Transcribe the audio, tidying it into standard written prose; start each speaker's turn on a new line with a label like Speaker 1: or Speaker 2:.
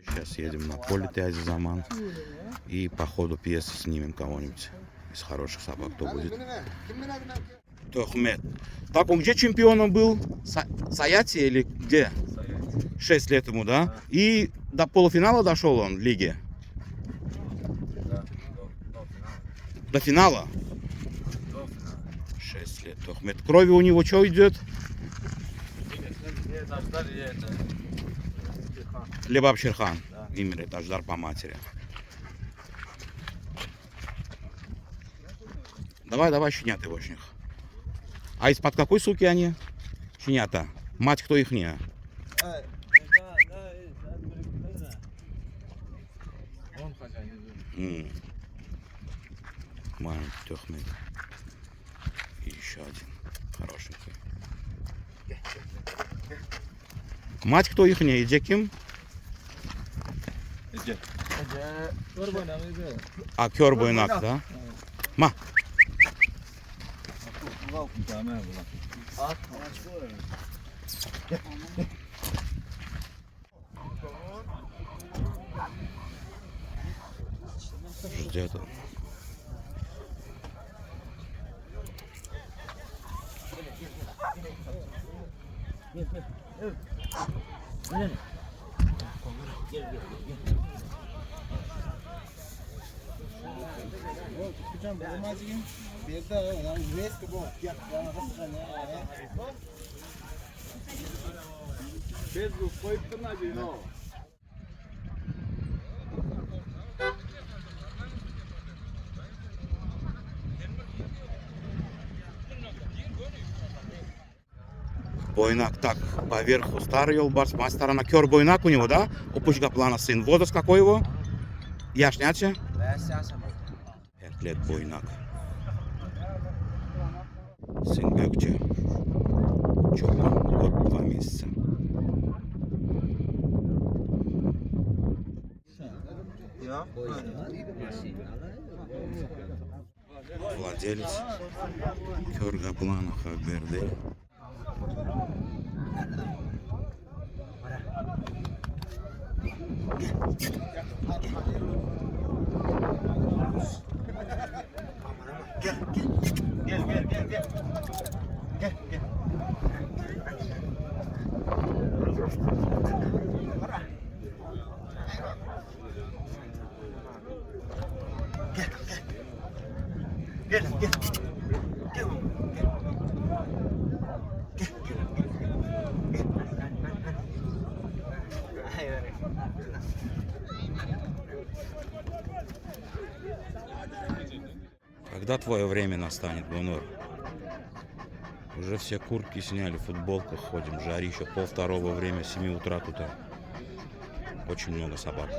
Speaker 1: Сейчас едем на поле Тязи Заман. И по ходу пьесы снимем кого-нибудь из хороших собак, кто будет. Тохмет. Так, он где чемпионом был? Саяти или где? 6 лет ему, да? И до полуфинала дошел он в лиге? До финала? 6 лет. Тохмет. Крови у него что идет? Лебаб Шерхан. Имя Аждар по матери. Давай, щенята его. А из-под какой суки они? Щенята. Мать кто ихняя? Маленький Тохмет. И еще один. Хорошенький. Мать кто ихняя? Иди кем? А Кёрбойнак, да? Ма. Ждет он. Бойнак так поверху старый Йолбарс, моя сторона Кёрбойнак у него, да? Опушка плана сын. Возраст какой его? Яшняче? 5 лет Бойнак. Сын Бекче. Чопан. Год 2 месяца. Владелец Кёргаплана Хакберде. Когда твое время настанет, Гунор? Уже все куртки сняли, в футболках ходим, жарище, 1:30 время, 7 утра тут. Очень много собак.